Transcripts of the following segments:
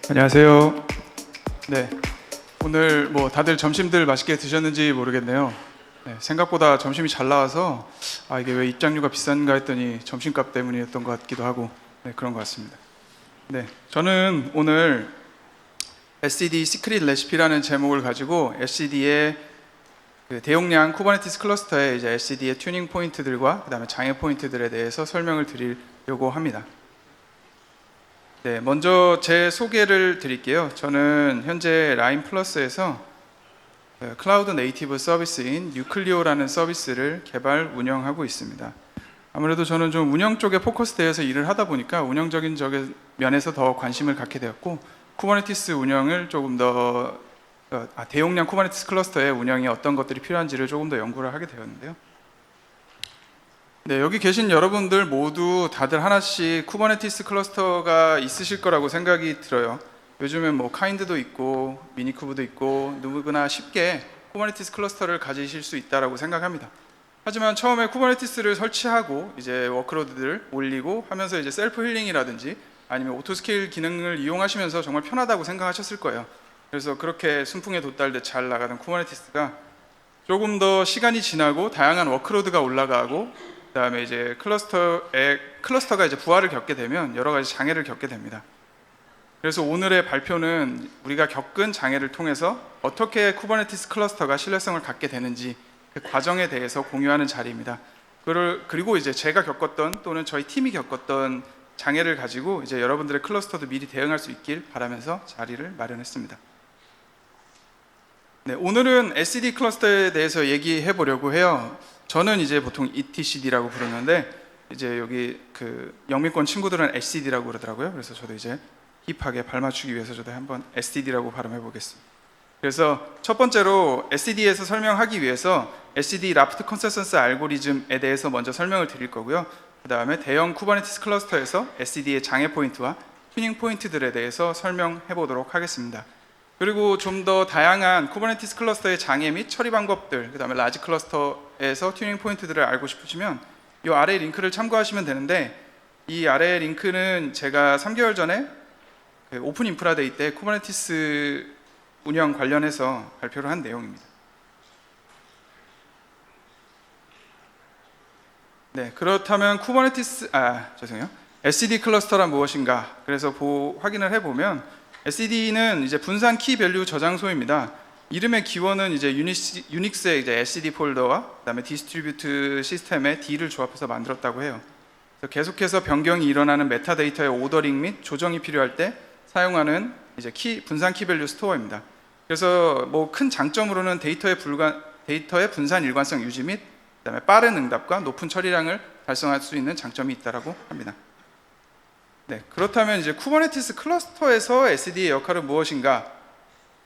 안녕하세요. 네, 오늘 뭐 다들 점심들 맛있게 드셨는지 모르겠네요. 네, 생각보다 점심이 잘 나와서 이게 왜 입장료가 비싼가 했더니 점심값 때문이었던 것 같기도 하고 그런 것 같습니다. 네, 저는 오늘 SCD 시크릿 레시피라는 제목을 가지고 SCD의 대용량 쿠버네티스 클러스터의 이제 SCD의 튜닝 포인트들과 그다음에 장애 포인트들에 대해서 설명을 드리려고 합니다. 네, 먼저 제 소개를 드릴게요. 저는 현재 라인 플러스에서 클라우드 네이티브 서비스인 뉴클리오라는 서비스를 개발 운영하고 있습니다. 아무래도 저는 좀 운영 쪽에 포커스되어서 일을 하다 보니까 운영적인 면에서 더 관심을 갖게 되었고, 쿠버네티스 운영을 조금 더 대용량 쿠버네티스 클러스터의 운영이 어떤 것들이 필요한지를 조금 더 연구를 하게 되었는데요. 네, 여기 계신 여러분들 모두 다들 하나씩 쿠버네티스 클러스터가 있으실 거라고 생각이 들어요. 요즘엔 뭐 카인드도 있고 미니쿠브도 있고 누구나 쉽게 쿠버네티스 클러스터를 가지실 수 있다라고 생각합니다. 하지만 처음에 쿠버네티스를 설치하고 이제 워크로드들 올리고 하면서 이제 셀프 힐링이라든지 아니면 오토스케일 기능을 이용하시면서 정말 편하다고 생각하셨을 거예요. 그래서 그렇게 순풍에 돛달듯 잘 나가던 쿠버네티스가 조금 더 시간이 지나고 다양한 워크로드가 올라가고 그다음에 이제 클러스터가 이제 부하를 겪게 되면 여러 가지 장애를 겪게 됩니다. 그래서 오늘의 발표는 우리가 겪은 장애를 통해서 어떻게 쿠버네티스 클러스터가 신뢰성을 갖게 되는지 그 과정에 대해서 공유하는 자리입니다. 그리고 이제 제가 겪었던 또는 저희 팀이 겪었던 장애를 가지고 이제 여러분들의 클러스터도 미리 대응할 수 있길 바라면서 자리를 마련했습니다. 네, 오늘은 SCD 클러스터에 대해서 얘기해 보려고 해요. 저는 이제 보통 etcd라고 부르는데 이제 여기 그 영미권 친구들은 SCD라고 그러더라고요. 그래서 저도 이제 힙하게 발맞추기 위해서 저도 한번 SCD라고 발음해 보겠습니다. 그래서 첫 번째로 SCD에서 설명하기 위해서 SCD 라프트 컨센서스 알고리즘에 대해서 먼저 설명을 드릴 거고요. 그 다음에 대형 쿠버네티스 클러스터에서 SCD의 장애 포인트와 튜닝 포인트들에 대해서 설명해 보도록 하겠습니다. 그리고 좀 더 다양한 쿠버네티스 클러스터의 장애 및 처리 방법들, 그 다음에 라지 클러스터에서 튜닝 포인트들을 알고 싶으시면 이 아래 링크를 참고하시면 되는데, 이 아래 링크는 제가 3개월 전에 오픈 인프라 데이 때 쿠버네티스 운영 관련해서 발표를 한 내용입니다. 네, 그렇다면 SCD 클러스터란 무엇인가? 그래서 확인을 해보면 SCD는 이제 분산 키 밸류 저장소입니다. 이름의 기원은 이제 유닉스의 이제 SCD 폴더와 그다음에 디스트리뷰트 시스템의 D를 조합해서 만들었다고 해요. 그래서 계속해서 변경이 일어나는 메타데이터의 오더링 및 조정이 필요할 때 사용하는 이제 분산 키 밸류 스토어입니다. 그래서 뭐 큰 장점으로는 데이터의 분산 일관성 유지 및 그다음에 빠른 응답과 높은 처리량을 달성할 수 있는 장점이 있다라고 합니다. 네, 그렇다면 이제 쿠버네티스 클러스터에서 SCD의 역할은 무엇인가?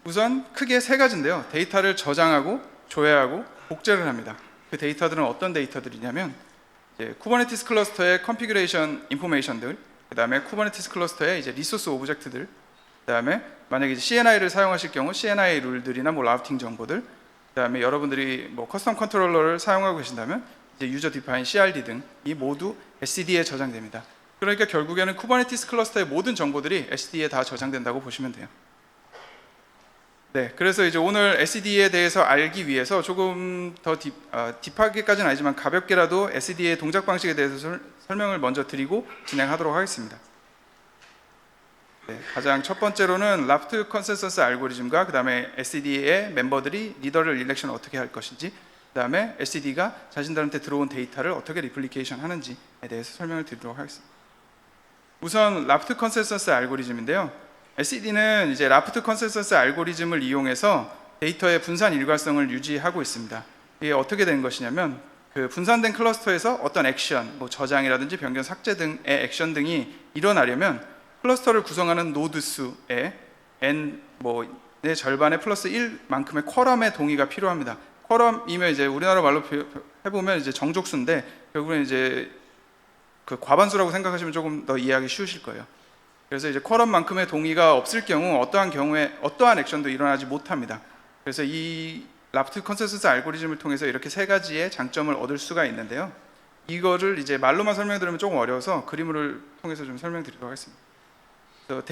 우선 크게 세 가지인데요. 데이터를 저장하고 조회하고 복제를 합니다. 그 데이터들은 어떤 데이터들이냐면 이제 쿠버네티스 클러스터의 컨피그레이션 인포메이션들, 그 다음에 쿠버네티스 클러스터의 이제 리소스 오브젝트들, 그 다음에 만약에 이제 CNI를 사용하실 경우 CNI 룰들이나 뭐 라우팅 정보들, 그 다음에 여러분들이 뭐 커스텀 컨트롤러를 사용하고 계신다면 이제 유저 디파인 CRD 등이 모두 SCD에 저장됩니다. 그러니까 결국에는 쿠버네티스 클러스터의 모든 정보들이 SCD에 다 저장된다고 보시면 돼요. 네, 그래서 이제 오늘 SCD에 대해서 알기 위해서 조금 더 딥하게까지는 아니지만 가볍게라도 SCD의 동작 방식에 대해서 설명을 먼저 드리고 진행하도록 하겠습니다. 네, 가장 첫 번째로는 라프트 컨센서스 알고리즘과 그 다음에 SCD의 멤버들이 리더를 일렉션 어떻게 할 것인지, 그 다음에 SCD가 자신들한테 들어온 데이터를 어떻게 리플리케이션 하는지에 대해서 설명을 드리도록 하겠습니다. 우선 라프트 컨센서스 알고리즘인데요. SCD는 이제 라프트 컨센서스 알고리즘을 이용해서 데이터의 분산 일관성을 유지하고 있습니다. 이게 어떻게 된 것이냐면 그 분산된 클러스터에서 어떤 액션, 뭐 저장이라든지 변경, 삭제 등의 액션 등이 일어나려면 클러스터를 구성하는 노드 수의 n의 절반의 플러스 1만큼의 쿼럼의 동의가 필요합니다. 쿼럼이면 이제 우리나라 말로 해보면 이제 정족수인데 결국엔 이제 그 과반수라고 생각하시면 조금 더 이해하기 쉬우실 거예요. 그래서 이제 쿼럼만큼의 동의가 없을 경우 어떠한 경우에 어떠한 액션도 일어나지 못합니다. 그래서 이 라프트 컨센서스 알고리즘을 통해서 이렇게 세 가지의 장점을 얻을 수가 있는데요. 이거를 이제 말로만 설명드리면 조금 어려워서 그림을 통해서 좀 설명드리도록 하겠습니다. 그래서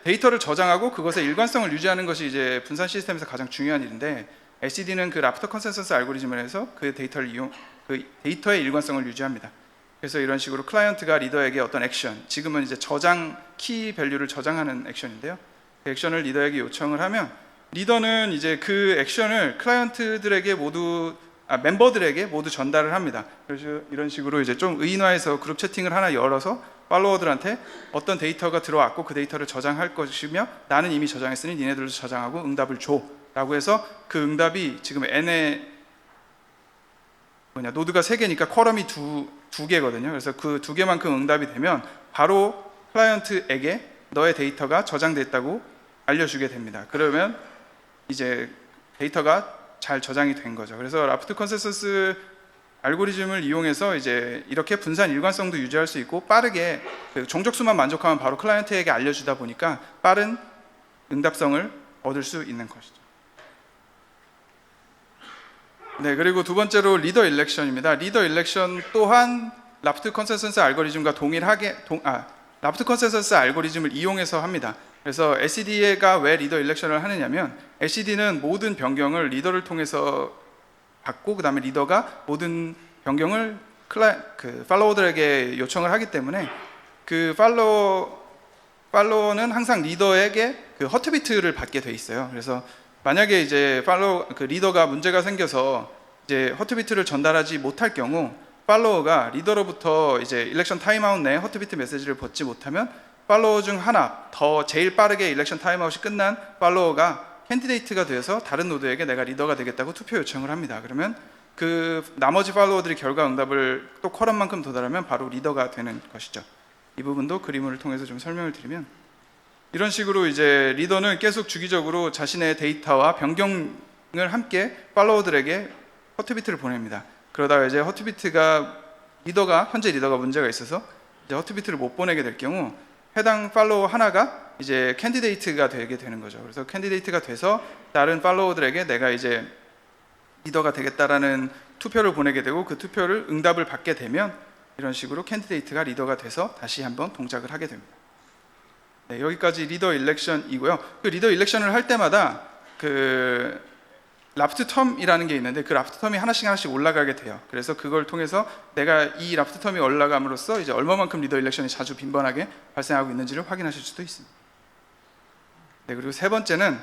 데이터를 저장하고 그것의 일관성을 유지하는 것이 이제 분산 시스템에서 가장 중요한 일인데, LCD는 그 랍터 컨센서스 알고리즘을 해서 그 데이터의 일관성을 유지합니다. 그래서 이런 식으로 클라이언트가 리더에게 어떤 액션, 지금은 이제 저장 키 밸류를 저장하는 액션인데요. 그 액션을 리더에게 요청을 하면 리더는 이제 그 액션을 클라이언트들에게 멤버들에게 모두 전달을 합니다. 그래서 이런 식으로 이제 좀 의인화해서 그룹 채팅을 하나 열어서 팔로워들한테 어떤 데이터가 들어왔고 그 데이터를 저장할 것이며 나는 이미 저장했으니 니네들도 저장하고 응답을 줘 라고 해서 그 응답이 지금 n의 노드가 3개니까 컬럼이 두 개거든요. 그래서 그 2개만큼 응답이 되면 바로 클라이언트에게 너의 데이터가 저장됐다고 알려주게 됩니다. 그러면 이제 데이터가 잘 저장이 된 거죠. 그래서 라프트 컨센서스 알고리즘을 이용해서 이제 이렇게 분산 일관성도 유지할 수 있고 빠르게 그 종족수만 만족하면 바로 클라이언트에게 알려주다 보니까 빠른 응답성을 얻을 수 있는 것이죠. 네, 그리고 두 번째로 리더 일렉션입니다. 리더 일렉션 또한 라프트 컨센서스 알고리즘과 라프트 컨센서스 알고리즘을 이용해서 합니다. 그래서 LCD가 왜 리더 일렉션을 하느냐면 LCD는 모든 변경을 리더를 통해서 받고 그 다음에 리더가 모든 변경을 팔로워들에게 요청을 하기 때문에 그 팔로워는 항상 리더에게 그 허트비트를 받게 돼 있어요. 그래서 만약에 이제 리더가 문제가 생겨서 이제 허트비트를 전달하지 못할 경우 팔로워가 리더로부터 이제 일렉션 타임아웃 내 허트비트 메시지를 받지 못하면 팔로워 중 하나 더 제일 빠르게 일렉션 타임아웃이 끝난 팔로워가 캔디데이트가 돼서 다른 노드에게 내가 리더가 되겠다고 투표 요청을 합니다. 그러면 그 나머지 팔로워들이 결과 응답을 또 컬럼만큼 도달하면 바로 리더가 되는 것이죠. 이 부분도 그림을 통해서 좀 설명을 드리면 이런 식으로 이제 리더는 계속 주기적으로 자신의 데이터와 변경을 함께 팔로워들에게 허트비트를 보냅니다. 그러다가 이제 현재 리더가 문제가 있어서 이제 허트비트를 못 보내게 될 경우 해당 팔로워 하나가 이제 캔디데이트가 되게 되는 거죠. 그래서 캔디데이트가 돼서 다른 팔로워들에게 내가 이제 리더가 되겠다라는 투표를 보내게 되고 그 투표를 응답을 받게 되면 이런 식으로 캔디데이트가 리더가 돼서 다시 한번 동작을 하게 됩니다. 네, 여기까지 리더 일렉션이고요. 그 리더 일렉션을 할 때마다 그 라프트 텀이라는 게 있는데 그 라프트 텀이 하나씩 올라가게 돼요. 그래서 그걸 통해서 내가 이 라프트 텀이 올라감으로써 이제 얼마만큼 리더 일렉션이 자주 빈번하게 발생하고 있는지를 확인하실 수도 있습니다. 네, 그리고 세 번째는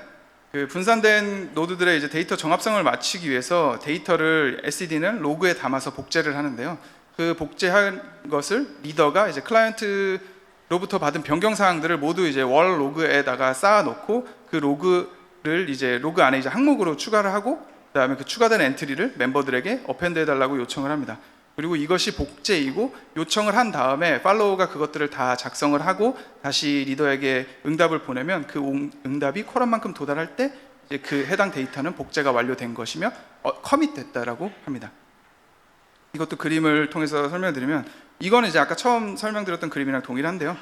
그 분산된 노드들의 이제 데이터 정합성을 맞추기 위해서 데이터를 SCD는 로그에 담아서 복제를 하는데요. 그 복제한 것을 리더가 이제 클라이언트로부터 받은 변경 사항들을 모두 이제 월 로그에다가 쌓아놓고 그 로그를 이제 로그 안에 이제 항목으로 추가를 하고 그다음에 그 추가된 엔트리를 멤버들에게 어펜드 해달라고 요청을 합니다. 그리고 이것이 복제이고 요청을 한 다음에 팔로워가 그것들을 다 작성을 하고 다시 리더에게 응답을 보내면 그 응답이 컬럼만큼 도달할 때 이제 그 해당 데이터는 복제가 완료된 것이며 커밋 됐다라고 합니다. 이것도 그림을 통해서 설명드리면 이거는 이제 아까 처음 설명드렸던 그림이랑 동일한데요.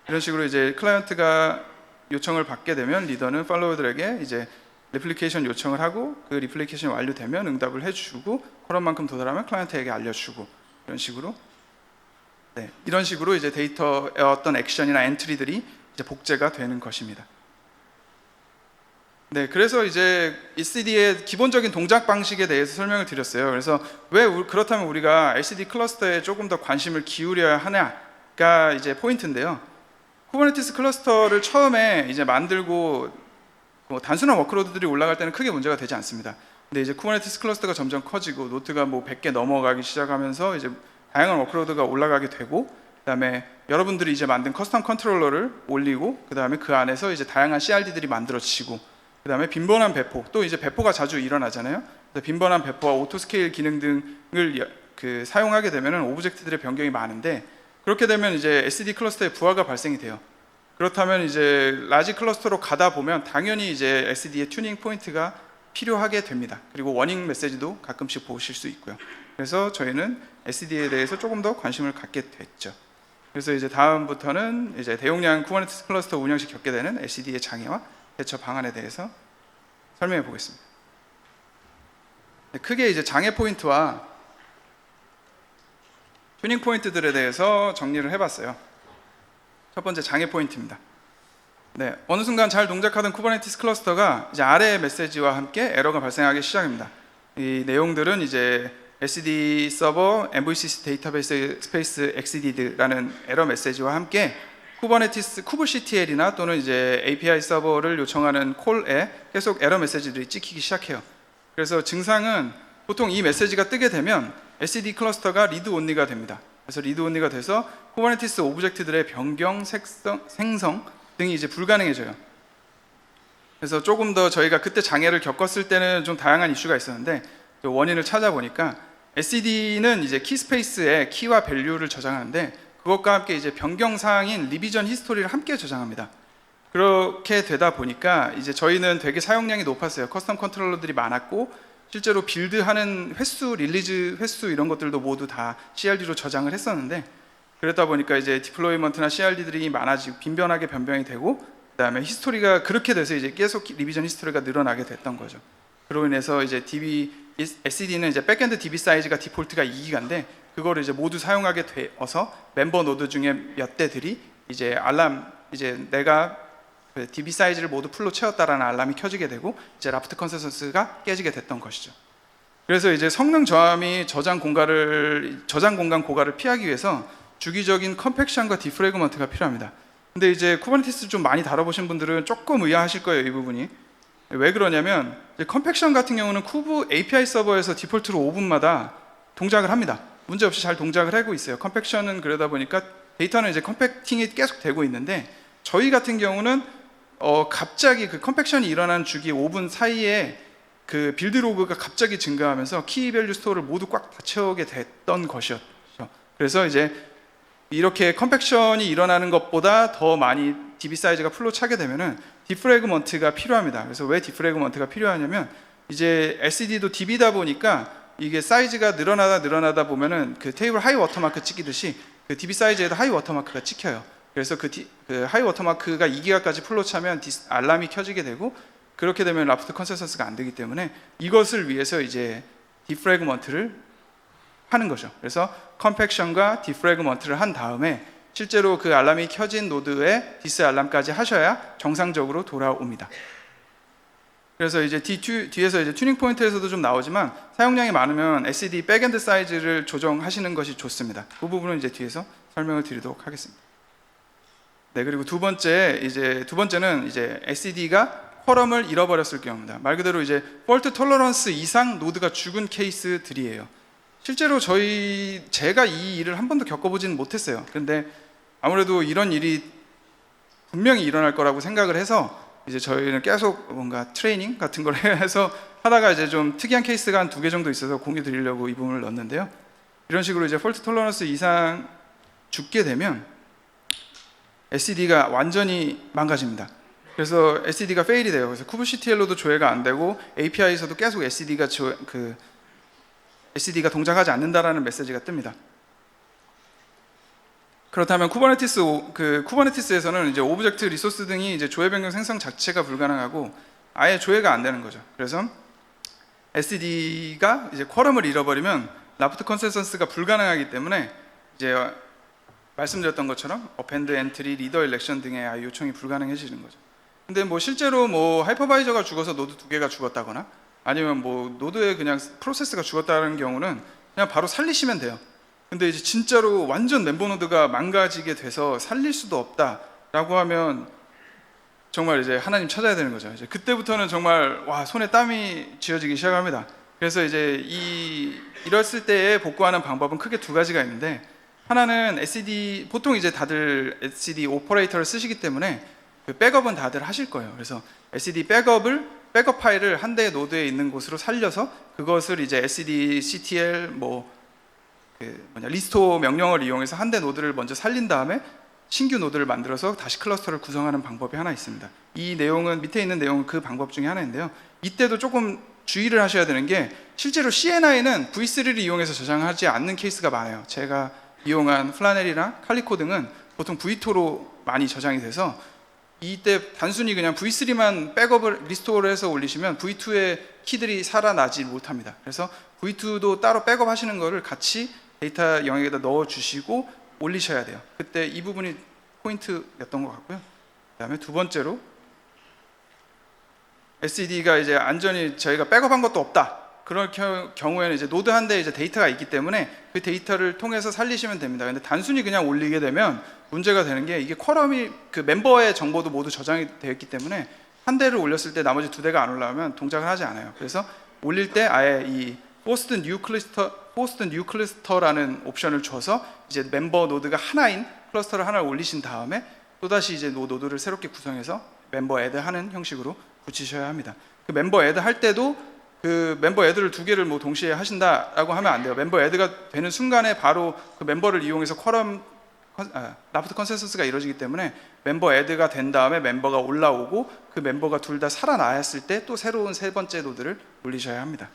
이런 식으로 이제 클라이언트가 요청을 받게 되면 리더는 팔로워들에게 이제 리플리케이션 요청을 하고 그 리플리케이션이 완료되면 응답을 해주고 컬럼만큼 도달하면 클라이언트에게 알려주고 이런 식으로 이런 식으로 이제 데이터의 어떤 액션이나 엔트리들이 이제 복제가 되는 것입니다. 네, 그래서 이제 LCD의 기본적인 동작 방식에 대해서 설명을 드렸어요. 그래서 그렇다면 우리가 LCD 클러스터에 조금 더 관심을 기울여야 하냐가 이제 포인트인데요. 쿠버네티스 클러스터를 처음에 이제 만들고 단순한 워크로드들이 올라갈 때는 크게 문제가 되지 않습니다. 근데 이제 쿠버네티스 클러스터가 점점 커지고 노트가 100개 넘어가기 시작하면서 이제 다양한 워크로드가 올라가게 되고 그다음에 여러분들이 이제 만든 커스텀 컨트롤러를 올리고 그다음에 그 안에서 이제 다양한 CRD들이 만들어지고 그다음에 빈번한 배포, 또 이제 배포가 자주 일어나잖아요. 빈번한 배포와 오토 스케일 기능 등을 사용하게 되면은 오브젝트들의 변경이 많은데 그렇게 되면 이제 SD 클러스터에 부하가 발생이 돼요. 그렇다면 이제 라지 클러스터로 가다 보면 당연히 이제 SD의 튜닝 포인트가 필요하게 됩니다. 그리고 워닝 메시지도 가끔씩 보실 수 있고요. 그래서 저희는 SD에 대해서 조금 더 관심을 갖게 됐죠. 그래서 이제 다음부터는 이제 대용량 쿠버네티스 클러스터 운영 시 겪게 되는 SD의 장애와 대처 방안에 대해서 설명해 보겠습니다. 크게 이제 장애 포인트와 튜닝 포인트들에 대해서 정리를 해봤어요. 첫 번째 장애 포인트입니다. 네, 어느 순간 잘 동작하던 쿠버네티스 클러스터가 이제 아래 메시지와 함께 에러가 발생하기 시작합니다. 이 내용들은 이제 SED 서버 MVC 데이터베이스 스페이스 exceeded라는 에러 메시지와 함께 쿠버네티스 kubectl이나 또는 이제 API 서버를 요청하는 콜에 계속 에러 메시지들이 찍히기 시작해요. 그래서 증상은 보통 이 메시지가 뜨게 되면 SED 클러스터가 리드 온리가 됩니다. 그래서 리드 온리가 돼서 쿠버네티스 오브젝트들의 변경, 생성 등이 이제 불가능해져요. 그래서 조금 더 저희가 그때 장애를 겪었을 때는 좀 다양한 이슈가 있었는데 그 원인을 찾아보니까 SED는 이제 키 스페이스에 키와 밸류를 저장하는데 그것과 함께 이제 변경 사항인 리비전 히스토리를 함께 저장합니다. 그렇게 되다 보니까 이제 저희는 되게 사용량이 높았어요. 커스텀 컨트롤러들이 많았고 실제로 빌드하는 횟수, 릴리즈 횟수 이런 것들도 모두 다 CRD로 저장을 했었는데 그러다 보니까 이제 디플로이먼트나 CRD들이 많아지고 빈번하게 변경이 되고 그다음에 히스토리가 그렇게 돼서 이제 계속 리비전 히스토리가 늘어나게 됐던 거죠. 그로 인해서 이제 SED는 이제 백엔드 DB 사이즈가 디폴트가 2기가인데 그거를 이제 모두 사용하게 되어서 멤버 노드 중에 몇 대들이 이제 알람 이제 내가 DB 사이즈를 모두 풀로 채웠다라는 알람이 켜지게 되고 이제 라프트 컨센서스가 깨지게 됐던 것이죠. 그래서 이제 성능 저함이 저장 공간 고갈을 피하기 위해서 주기적인 컴팩션과 디프래그먼트가 필요합니다. 근데 이제 쿠버네티스 좀 많이 다뤄보신 분들은 조금 의아하실 거예요, 이 부분이. 왜 그러냐면 컴팩션 같은 경우는 쿠브 API 서버에서 디폴트로 5분마다 동작을 합니다. 문제없이 잘 동작을 하고 있어요. 컴팩션은 그러다 보니까 데이터는 이제 컴팩팅이 계속 되고 있는데 저희 같은 경우는 갑자기 그 컴팩션이 일어난 주기 5분 사이에 그 빌드 로그가 갑자기 증가하면서 키 밸류 스토어를 모두 꽉 다 채우게 됐던 것이었죠. 그래서 이제 이렇게 컴팩션이 일어나는 것보다 더 많이 DB 사이즈가 풀로 차게 되면은 디프래그먼트가 필요합니다. 그래서 왜 디프래그먼트가 필요하냐면 이제 SED도 DB다 보니까 이게 사이즈가 늘어나다 보면은 그 테이블 하이 워터마크 찍히듯이 그 DB 사이즈에도 하이 워터마크가 찍혀요. 그래서 그 하이 워터마크가 2기가까지 풀로 차면 알람이 켜지게 되고 그렇게 되면 라프트 컨센서스가 안 되기 때문에 이것을 위해서 이제 디프래그먼트를 하는 거죠. 그래서 컴팩션과 디프래그먼트를 한 다음에 실제로 그 알람이 켜진 노드에 디스 알람까지 하셔야 정상적으로 돌아옵니다. 그래서 이제 뒤에서 이제 튜닝 포인트에서도 좀 나오지만 사용량이 많으면 SED 백엔드 사이즈를 조정하시는 것이 좋습니다. 그 부분은 이제 뒤에서 설명을 드리도록 하겠습니다. 네, 그리고 두 번째는 이제 SED가 쿼럼을 잃어버렸을 경우입니다. 말 그대로 이제 폴트 톨러런스 이상 노드가 죽은 케이스들이에요. 실제로 제가 이 일을 한 번도 겪어보지는 못했어요. 근데 아무래도 이런 일이 분명히 일어날 거라고 생각을 해서 이제 저희는 계속 뭔가 트레이닝 같은 걸 해서 하다가 이제 좀 특이한 케이스가 한 2개 정도 있어서 공유 드리려고 이 부분을 넣었는데요. 이런 식으로 이제 폴트 톨러런스 이상 죽게 되면 SED가 완전히 망가집니다. 그래서 SED가 페일이 돼요. 그래서 kubectl로도 조회가 안 되고 API에서도 계속 SED가 동작하지 않는다라는 메시지가 뜹니다. 그렇다면 쿠버네티스에서는 이제 오브젝트, 리소스 등이 이제 조회 변경 생성 자체가 불가능하고 아예 조회가 안 되는 거죠. 그래서 SED가 이제 쿼럼을 잃어버리면 라프트 컨센서스가 불가능하기 때문에 이제 말씀드렸던 것처럼 어펜드, 엔트리, 리더 일렉션 등의 아예 요청이 불가능해지는 거죠. 근데 뭐 실제로 뭐 하이퍼바이저가 죽어서 노드 2개가 죽었다거나 아니면 뭐 노드에 그냥 프로세스가 죽었다는 경우는 그냥 바로 살리시면 돼요. 근데 이제 진짜로 완전 멤버 노드가 망가지게 돼서 살릴 수도 없다라고 하면 정말 이제 하나님 찾아야 되는 거죠. 이제 그때부터는 정말 손에 땀이 쥐어지기 시작합니다. 그래서 이제 이랬을 때에 복구하는 방법은 크게 2가지가 있는데 하나는 SED 보통 이제 다들 SED 오퍼레이터를 쓰시기 때문에 그 백업은 다들 하실 거예요. 그래서 SED 백업 파일을 한 대의 노드에 있는 곳으로 살려서 그것을 이제 SED-ctl 리스토어 명령을 이용해서 한 대 노드를 먼저 살린 다음에 신규 노드를 만들어서 다시 클러스터를 구성하는 방법이 하나 있습니다. 이 내용은 밑에 있는 내용은 그 방법 중에 하나인데요. 이때도 조금 주의를 하셔야 되는 게 실제로 CNI는 V3를 이용해서 저장하지 않는 케이스가 많아요. 제가 이용한 플라넬이나 칼리코 등은 보통 V2로 많이 저장이 돼서 이때 단순히 그냥 V3만 백업을 리스토어를 해서 올리시면 V2의 키들이 살아나지 못합니다. 그래서 V2도 따로 백업 하시는 거를 같이 데이터 영역에다 넣어 주시고 올리셔야 돼요. 그때 이 부분이 포인트였던 것 같고요. 그다음에 두 번째로 SED가 이제 안전히 저희가 백업한 것도 없다. 그럴 경우에는 이제 노드 한 대에 이제 데이터가 있기 때문에 그 데이터를 통해서 살리시면 됩니다. 근데 단순히 그냥 올리게 되면 문제가 되는 게 이게 쿼럼이 그 멤버의 정보도 모두 저장이 되어 있기 때문에 한 대를 올렸을 때 나머지 두 대가 안 올라오면 동작을 하지 않아요. 그래서 올릴 때 아예 이 포스트 뉴 클러스터라는 옵션을 줘서 이제 멤버 노드가 하나인 클러스터를 하나를 올리신 다음에 또다시 이제 노드를 새롭게 구성해서 멤버 애드 하는 형식으로 붙이셔야 합니다. 그 멤버 애드 할 때도 그 멤버 애드를 두 개를 뭐 동시에 하신다라고 하면 안 돼요. 멤버 애드가 되는 순간에 바로 그 멤버를 이용해서 라프트 컨센서스가 이루어지기 때문에 멤버 애드가 된 다음에 멤버가 올라오고 그 멤버가 둘 다 살아나왔을 때 또 새로운 세 번째 노드를 올리셔야 합니다.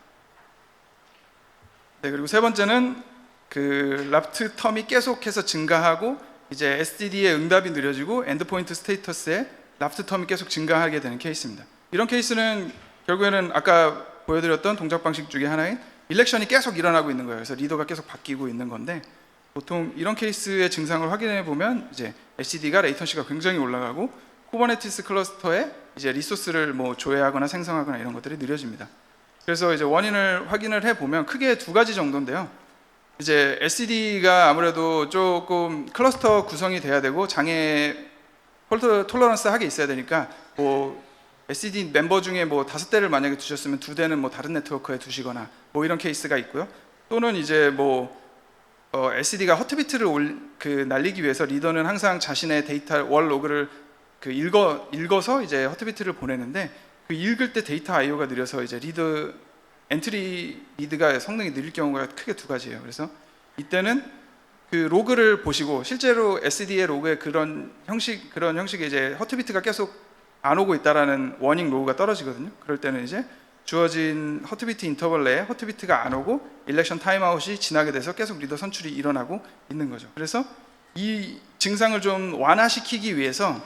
네, 그리고 세 번째는 그 라프트 텀이 계속해서 증가하고 이제 SDD의 응답이 느려지고 엔드포인트 스테이터스에 라프트 텀이 계속 증가하게 되는 케이스입니다. 이런 케이스는 결국에는 아까 보여드렸던 동작 방식 중에 하나인 일렉션이 계속 일어나고 있는 거예요. 그래서 리더가 계속 바뀌고 있는 건데 보통 이런 케이스의 증상을 확인해 보면 이제 SDD가 레이턴시가 굉장히 올라가고 쿠버네티스 클러스터에 이제 리소스를 뭐 조회하거나 생성하거나 이런 것들이 느려집니다. 그래서 이제 원인을 확인을 해 보면 크게 두 가지 정도인데요. 이제 SDD가 아무래도 조금 클러스터 구성이 돼야 되고 장애 폴트 톨러런스 하게 있어야 되니까 뭐 SED 멤버 중에 뭐 5대를 만약에 두셨으면 2대는 뭐 다른 네트워크에 두시거나 뭐 이런 케이스가 있고요. 또는 이제 뭐 SED가 허트비트를 날리기 위해서 리더는 항상 자신의 데이터 월 로그를 그 읽어서 이제 허트비트를 보내는데 그 읽을 때 데이터 I/O가 느려서 이제 엔트리 리드가 성능이 느릴 경우가 크게 두 가지예요. 그래서 이때는 그 로그를 보시고 실제로 SED의 로그에 그런 형식의 이제 허트비트가 계속 안 오고 있다라는 워닝 로우가 떨어지거든요. 그럴 때는 이제 주어진 허트비트 인터벌 내에 허트비트가 안 오고 일렉션 타임아웃이 지나게 돼서 계속 리더 선출이 일어나고 있는 거죠. 그래서 이 증상을 좀 완화시키기 위해서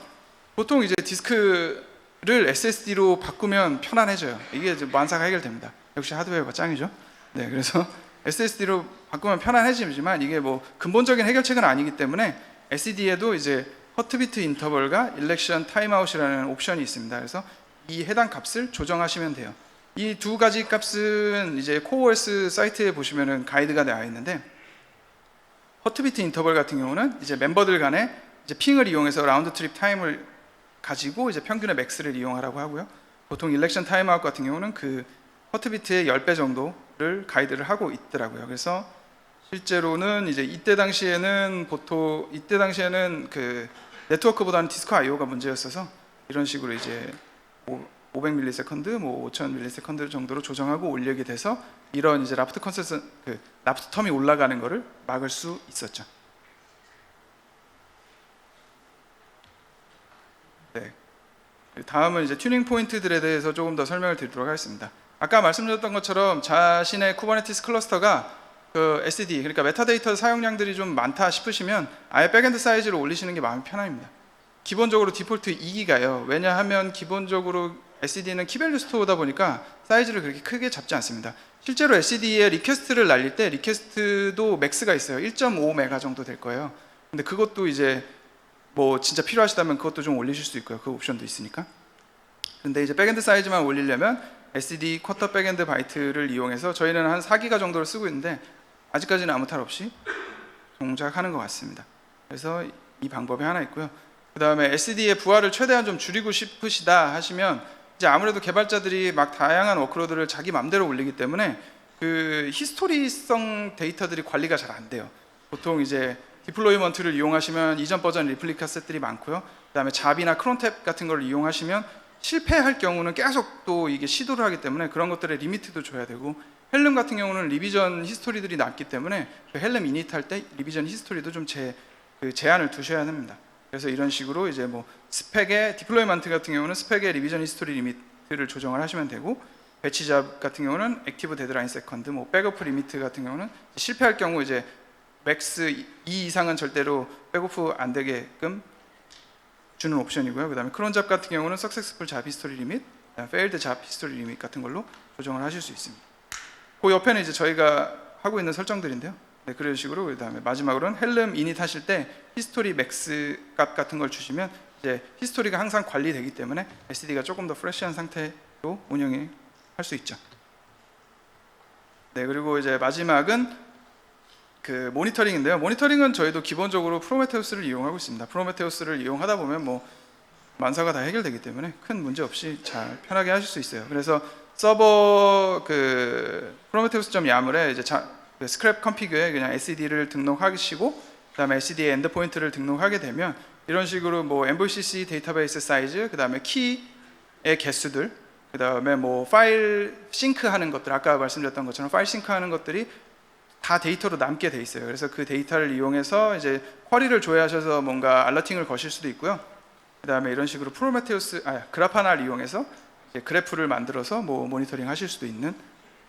보통 이제 디스크를 SSD로 바꾸면 편안해져요. 이게 이제 만사가 해결됩니다. 역시 하드웨어가 짱이죠. 네, 그래서 SSD로 바꾸면 편안해지지만 이게 뭐 근본적인 해결책은 아니기 때문에 SSD에도 이제 허트비트 인터벌과 일렉션 타임아웃이라는 옵션이 있습니다. 그래서 이 해당 값을 조정하시면 돼요. 이 두 가지 값은 이제 CoreOS 사이트에 보시면은 가이드가 나와 있는데 허트비트 인터벌 같은 경우는 이제 멤버들 간에 이제 핑을 이용해서 라운드 트립 타임을 가지고 이제 평균의 맥스를 이용하라고 하고요. 보통 일렉션 타임아웃 같은 경우는 그 허트비트의 10배 정도를 가이드를 하고 있더라고요. 그래서 실제로는 이제 이때 당시에는 그 네트워크보다는 디스크 I/O가 문제였어서 이런 식으로 이제 500ms, 뭐 5000ms 정도로 조정하고 올리게 돼서 이런 이제 라프트 텀이 올라가는 거를 막을 수 있었죠. 네. 다음은 이제 튜닝 포인트들에 대해서 조금 더 설명을 드리도록 하겠습니다. 아까 말씀드렸던 것처럼 자신의 쿠버네티스 클러스터가 그 SED, 그러니까 메타데이터 사용량들이 좀 많다 싶으시면 아예 백엔드 사이즈를 올리시는 게 마음이 편합니다. 기본적으로 디폴트 2기가예요. 왜냐하면 기본적으로 SED는 키밸류 스토어다 보니까 사이즈를 그렇게 크게 잡지 않습니다. 실제로 SED에 리퀘스트를 날릴 때 리퀘스트도 맥스가 있어요. 1.5메가 정도 될 거예요. 근데 그것도 이제 뭐 진짜 필요하시다면 그것도 좀 올리실 수 있고요. 그 옵션도 있으니까. 근데 이제 백엔드 사이즈만 올리려면 SED 쿼터 백엔드 바이트를 이용해서 저희는 한 4기가 정도를 쓰고 있는데 아직까지는 아무 탈 없이 동작하는 것 같습니다. 그래서 이 방법이 하나 있고요. 그 다음에 SED의 부하를 최대한 좀 줄이고 싶으시다 하시면 이제 아무래도 개발자들이 막 다양한 워크로드를 자기 맘대로 올리기 때문에 그 히스토리성 데이터들이 관리가 잘 안 돼요. 보통 이제 디플로이먼트를 이용하시면 이전 버전 리플리카 셋들이 많고요. 그 다음에 잡이나 크론탭 같은 걸 이용하시면 실패할 경우는 계속 또 이게 시도를 하기 때문에 그런 것들의 리미트도 줘야 되고, 헬름 같은 경우는 리비전 히스토리들이 낮기 때문에 그 헬름 이닛 할 때 리비전 히스토리도 좀 제한을 두셔야 합니다. 그래서 이런 식으로 이제 뭐 스펙의 디플로이먼트 같은 경우는 스펙의 리비전 히스토리 리미트를 조정을 하시면 되고, 배치 잡 같은 경우는 액티브 데드라인 세컨드, 뭐 백오프 리미트 같은 경우는 실패할 경우 이제 맥스 2 이상은 절대로 백오프 안 되게끔 주는 옵션이고요. 그 다음에 크론 잡 같은 경우는 석세스풀 잡 히스토리 리밋, 페일드 잡 히스토리 리밋 같은 걸로 조정을 하실 수 있습니다. 그 옆에는 이제 저희가 하고 있는 설정들인데요. 네, 그런 식으로 그 다음에 마지막으로는 헬름 이닛 하실 때 히스토리 맥스 값 같은 걸 주시면 이제 히스토리가 항상 관리되기 때문에 SSD가 조금 더 프레시한 상태로 운영이 할 수 있죠. 네, 그리고 이제 마지막은 그 모니터링인데요. 모니터링은 저희도 기본적으로 프로메테우스를 이용하고 있습니다. 프로메테우스를 이용하다 보면 뭐 만사가 다 해결되기 때문에 큰 문제 없이 잘 편하게 하실 수 있어요. 그래서 서버 그 prometheus.yaml에 이제 그 스크랩 컨피그에 그냥 SCD를 등록하시고 그다음에 SCD의 엔드포인트를 등록하게 되면 이런 식으로 뭐 MVCC 데이터베이스 사이즈, 그다음에 키의 개수들, 그다음에 뭐 파일 싱크하는 것들, 아까 말씀드렸던 것처럼 파일 싱크하는 것들이 다 데이터로 남게 돼 있어요. 그래서 그 데이터를 이용해서 이제 쿼리를 조회하셔서 뭔가 알러팅을 거실 수도 있고요. 그다음에 이런 식으로 그래파나를 이용해서 이제 그래프를 만들어서 뭐 모니터링 하실 수도 있는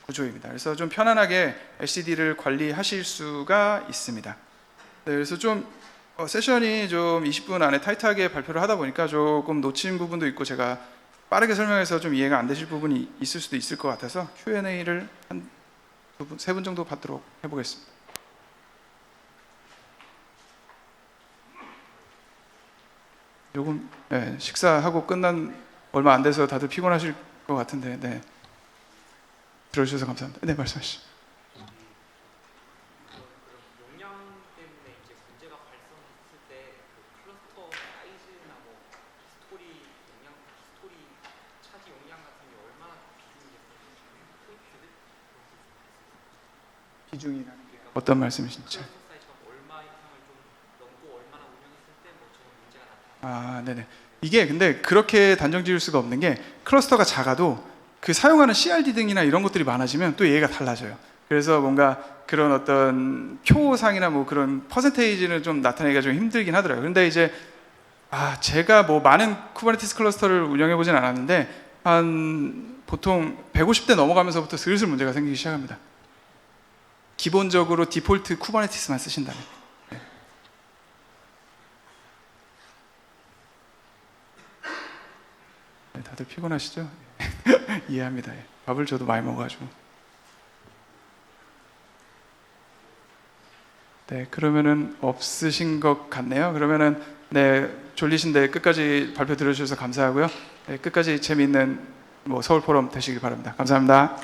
구조입니다. 그래서 좀 편안하게 SCD를 관리하실 수가 있습니다. 네, 그래서 좀 세션이 좀 20분 안에 타이트하게 발표를 하다 보니까 조금 놓친 부분도 있고 제가 빠르게 설명해서 좀 이해가 안 되실 부분이 있을 수도 있을 것 같아서 Q&A를 한 세 분 정도 받도록 해보겠습니다. 조금 네, 식사하고 끝난 얼마 안 돼서 다들 피곤하실 것 같은데 네. 들어주셔서 감사합니다. 네, 말씀하시죠. 용량 때문에 이제 문제가 발생했을 때 그 클러스터 사이즈나 뭐 히스토리 차지 용량 같은 게 얼마나 비중이라는 게 어떤 말씀이신지. 클러스터 사이즈가 얼마 이상을 좀 넘고 얼마나 운영했을 때 뭐 저런 문제가 나타나. 네네. 이게 근데 그렇게 단정 지을 수가 없는 게 클러스터가 작아도 그 사용하는 CRD 등이나 이런 것들이 많아지면 또 얘가 달라져요. 그래서 뭔가 그런 어떤 표상이나 뭐 그런 퍼센테이지는 좀 나타내기가 좀 힘들긴 하더라고요. 근데 이제 제가 뭐 많은 쿠버네티스 클러스터를 운영해 보진 않았는데 한 보통 150대 넘어가면서부터 슬슬 문제가 생기기 시작합니다. 기본적으로 디폴트 쿠버네티스만 쓰신다면. 네. 네, 다들 피곤하시죠? 이해합니다. 예. 밥을 저도 많이 먹어가지고. 네, 그러면은 없으신 것 같네요. 그러면은 네, 졸리신데 끝까지 발표 들어주셔서 감사하고요. 네, 끝까지 재미있는 뭐 서울 포럼 되시길 바랍니다. 감사합니다.